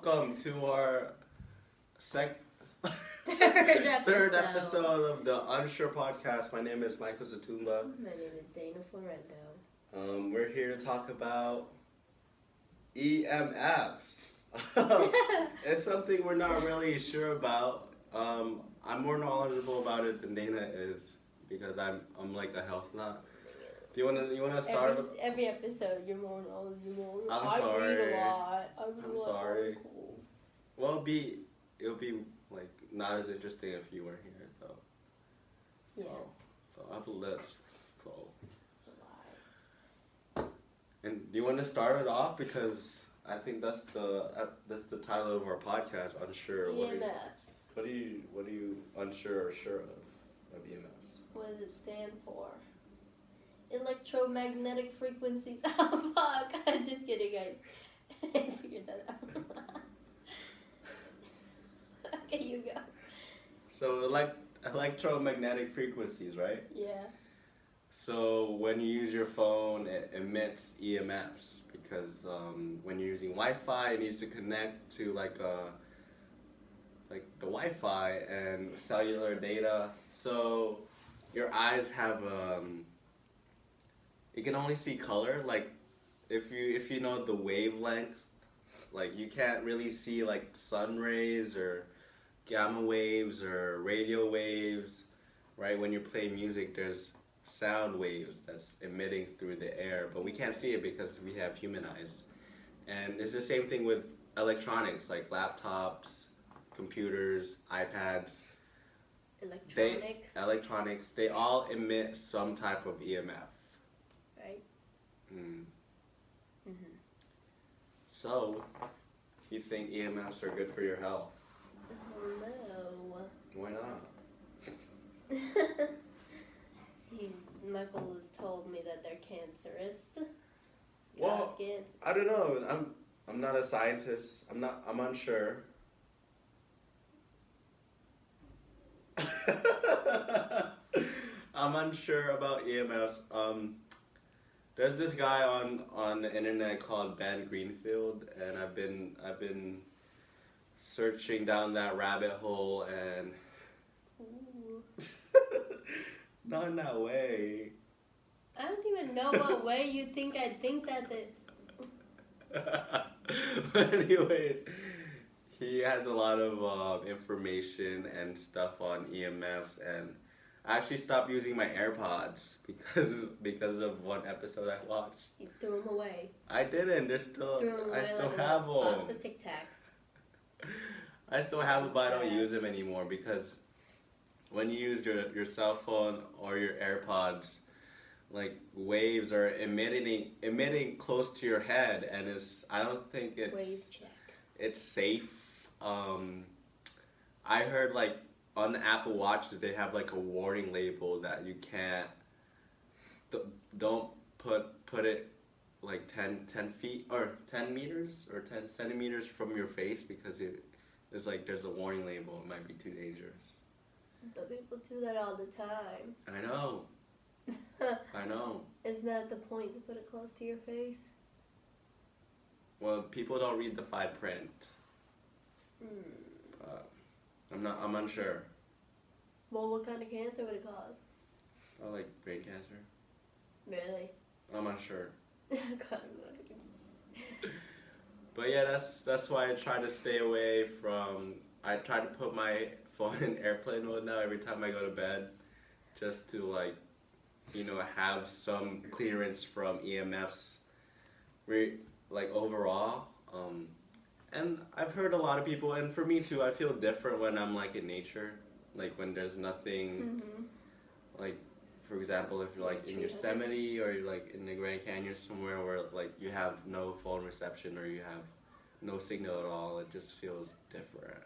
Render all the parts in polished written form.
welcome to our sec- Third third episode of the Unsure Podcast. My name is Michael Zatumba. My name is Zaina Florendo. We're here to talk about EMFs. It's something we're not really sure about. I'm more knowledgeable about it than Dana is because I'm like a health nut. Do you wanna start? Every episode, you're more knowledgeable. I'm sorry. I read a lot. I'm sorry. Articles. Well, it'll be like not as interesting if you weren't here though. Yeah. So I have a list. So. It's a lie. And do you want to start it off because I think that's the title of our podcast. Unsure. EMFs. What are you unsure or sure of EMFs? What does it stand for? Electromagnetic frequencies. Oh fuck! I'm just kidding. I figured that out. Okay, you go. So electromagnetic frequencies, right? Yeah. So when you use your phone, it emits EMFs because when you're using Wi-Fi, it needs to connect to like the Wi-Fi and cellular data. So your eyes have you can only see color. Like if you know the wavelength, like you can't really see like sun rays or gamma waves or radio waves, right? When you play music, there's sound waves that's emitting through the air, but we can't see it because we have human eyes. And it's the same thing with electronics, like laptops, computers, iPads. Electronics. They all emit some type of EMF. Right. Mm. Mhm. So, you think EMFs are good for your health? No. Why not? Michael has told me that they're cancerous. Well, I don't know. I'm not a scientist. I'm unsure. I'm unsure about EMFs. There's this guy on the internet called Ben Greenfield, and I've been searching down that rabbit hole and not in that way. I don't even know what way you think I'd think that. But anyways, he has a lot of information and stuff on EMFs, and I actually stopped using my AirPods because of one episode I watched. You threw them away. I didn't. I still like have them. Lots of Tic Tacs. I still have them, but I don't use them anymore because when you use your cell phone or your AirPods, like waves are emitting close to your head, and I don't think Wave check. It's safe. I heard like on the Apple Watches they have like a warning label that you can't don't put it like 10 feet or 10 meters or 10 centimeters from your face because it's like there's a warning label. It might be too dangerous. But people do that all the time. I know. I know. Isn't that the point, to put it close to your face? Well, people don't read the fine print. I'm unsure. Well, what kind of cancer would it cause? Oh, like brain cancer. Really? I'm unsure. But yeah, that's why I try to stay away from. I try to put my phone in airplane mode now every time I go to bed, just to like, have some clearance from EMFs, like overall. And I've heard a lot of people, and for me too, I feel different when I'm like in nature, like when there's nothing, like for example, if you're like in Yosemite or you're like in the Grand Canyon somewhere where like you have no phone reception or you have no signal at all, it just feels different.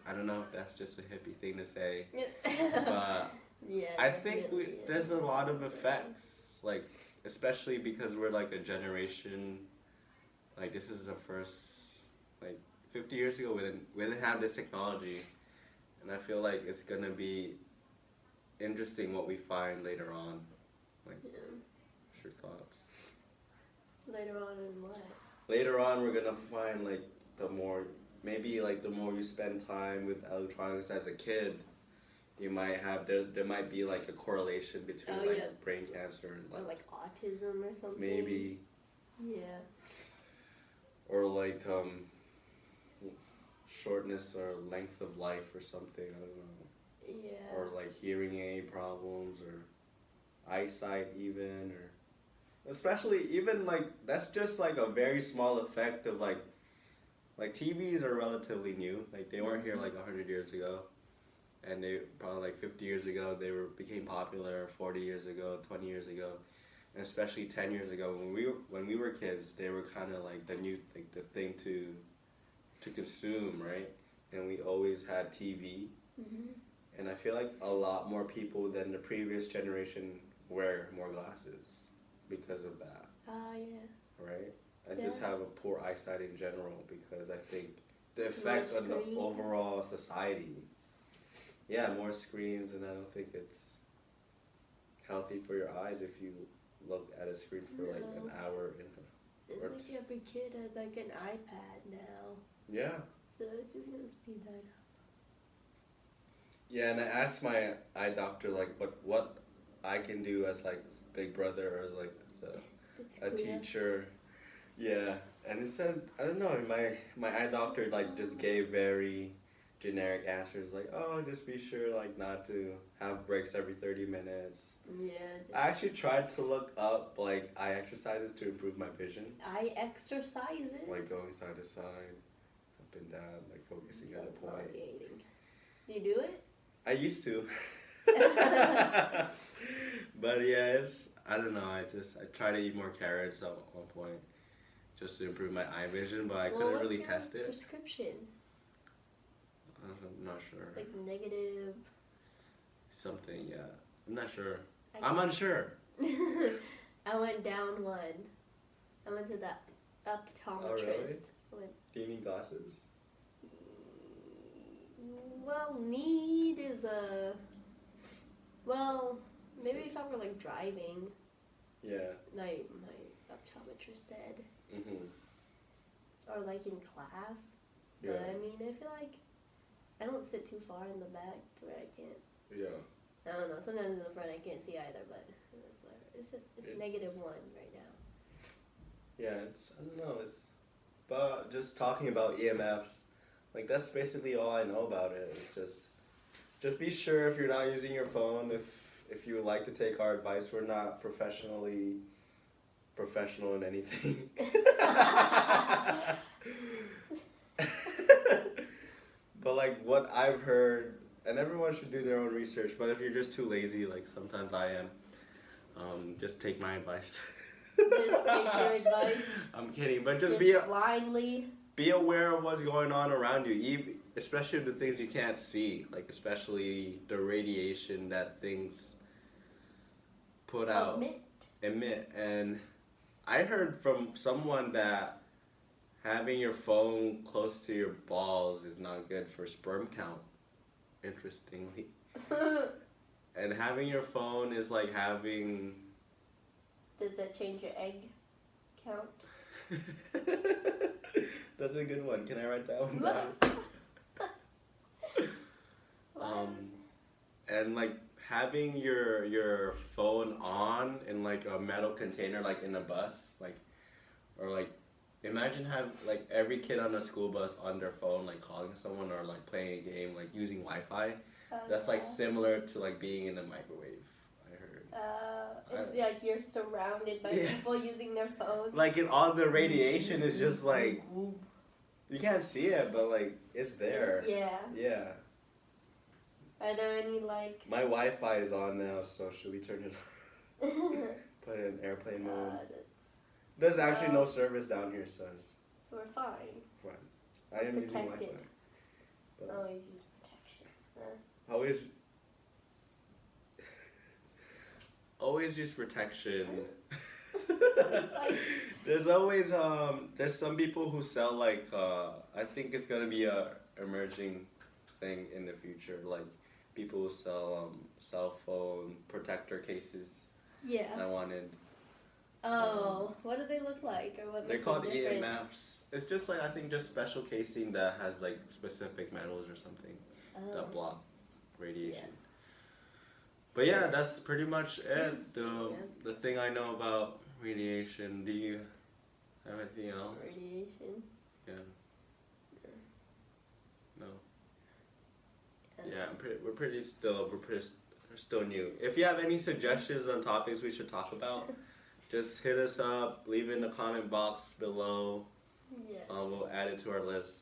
I don't know if that's just a hippie thing to say, but yeah, I think there's a lot of effects, like especially because we're like a generation, like this is the first, like 50 years ago we didn't have this technology, and I feel like it's gonna be interesting what we find later on. Like, what's your thoughts? Later on in what? Later on we're gonna find like the more maybe like the more you spend time with electronics as a kid, you might have there might be like a correlation between brain cancer and or like autism or something. maybe. Yeah. Or like shortness or length of life or something. I don't know. Yeah. Or like hearing aid problems or eyesight even, or especially even like that's just like a very small effect of like TVs are relatively new. Like they weren't here like 100 years ago, and they probably like 50 years ago they became popular. 40 years ago, 20 years ago, and especially 10 years ago when we were kids, they were kind of like the new like the thing to consume, right? And we always had TV. Mm-hmm. And I feel like a lot more people than the previous generation wear more glasses because of that. Yeah. Right? I just have a poor eyesight in general because I think the effect on the overall society. Yeah, more screens, and I don't think it's healthy for your eyes if you look at a screen for like an hour. Like every kid has like an iPad now. Yeah. So it's just gonna speed that up. Yeah, and I asked my eye doctor like what I can do as like big brother or like as a teacher. Yeah, and it said I don't know. My eye doctor like just gave very generic answers like, oh, just be sure like not to have breaks every 30 minutes. Yeah. I actually tried to look up like eye exercises to improve my vision. Eye exercises? Like going side to side, up and down, like focusing at a point. Do you do it? I used to. But yeah, I don't know, I try to eat more carrots at one point just to improve my eye vision, but I couldn't really test it. Prescription? I'm not sure. Like negative something, yeah. I'm not sure. I'm unsure. I went down one. I went to the optometrist. Oh, really? Do you need glasses? Well, need is a... Well, maybe if I were like driving. Yeah. My optometrist said. Mm-hmm. Or like in class. Yeah. But I mean, I feel like I don't sit too far in the back to where I can't. Yeah. I don't know. Sometimes in the front I can't see either, but it's -1 right now. Yeah, I don't know. But just talking about EMFs, like that's basically all I know about it. It's just be sure if you're not using your phone. If you would like to take our advice, we're not professional in anything. But like what I've heard, and everyone should do their own research, but if you're just too lazy, like sometimes I am, just take my advice. Just take your advice. I'm kidding, but just blindly. Be aware of what's going on around you, especially the things you can't see, like especially the radiation that things put out. Emit. And I heard from someone that having your phone close to your balls is not good for sperm count, interestingly. And having your phone is like having... Does that change your egg count? That's a good one. Can I write that one down? And like having your phone on in like a metal container, like in a bus, like, or like, imagine have like every kid on a school bus on their phone, like calling someone or like playing a game, like using Wi-Fi. That's like similar to like being in a microwave. It's like you're surrounded by people using their phones. Like all the radiation is just like, you can't see it, but like it's there. Yeah. Are there any like... My Wi-Fi is on now, so should we turn it on? Put it in airplane mode. There's actually no service down here, so we're fine. Fine. I am using Wi-Fi. Always use protection. Always use protection. There's always there's some people who sell like I think it's gonna be a emerging thing in the future, like people who sell cell phone protector cases. Yeah. I wanted Oh, what do they look like, or what? They're makes called them different? EMFs. It's just like I think just special casing that has like specific metals or something Oh. that block radiation. But yeah, that's pretty much it. The thing I know about radiation. Do you have anything else? Radiation. Yeah. No. Yeah, we're still new. If you have any suggestions on topics we should talk about, just hit us up. Leave it in the comment box below. Yes. We'll add it to our list.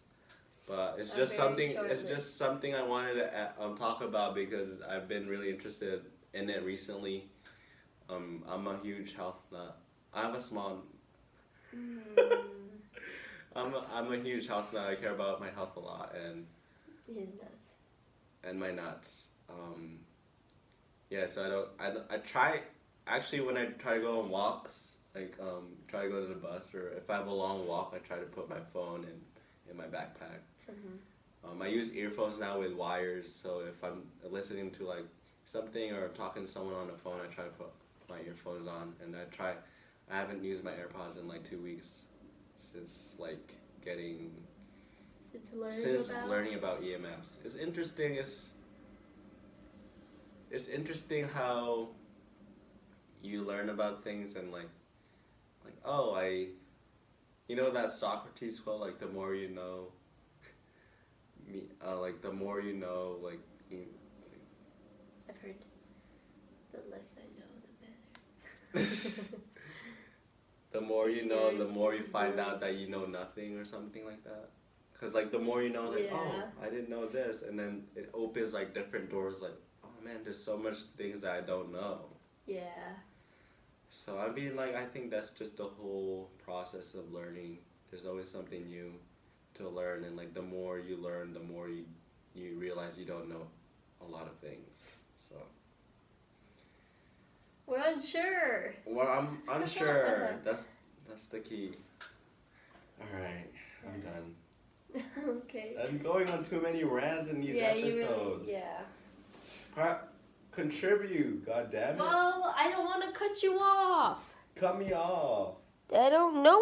But it's A just very something. short It's list. just something I wanted to talk about because I've been really interested in it recently. I'm a huge health nut. I have a small. I'm a huge health nut. I care about my health a lot and His nuts. my nuts. Yeah, so I try actually when I try to go on walks, like try to go to the bus or if I have a long walk, I try to put my phone in my backpack. I use earphones now with wires, so if I'm listening to like something or talking to someone on the phone, I try to put my earphones on, and I haven't used my AirPods in like 2 weeks since like getting Since learning about EMFs. It's interesting. It's interesting how you learn about things and like oh you know that Socrates quote, like the more you know, like the more you know, like I've heard. The less I know, the better. the more you know, the more you find out that you know nothing or something like that. Cause like the more you know, like oh, I didn't know this, and then it opens like different doors. Like oh man, there's so much things that I don't know. Yeah. So I mean, like I think that's just the whole process of learning. There's always something new to learn, and like the more you learn, the more you realize you don't know a lot of things. So. We're unsure. Well, I'm unsure. That's the key. All right, I'm done. Okay. I'm going on too many rants in these episodes. Yeah. Contribute, god damn it. Well, I don't want to cut you off. Cut me off. I don't know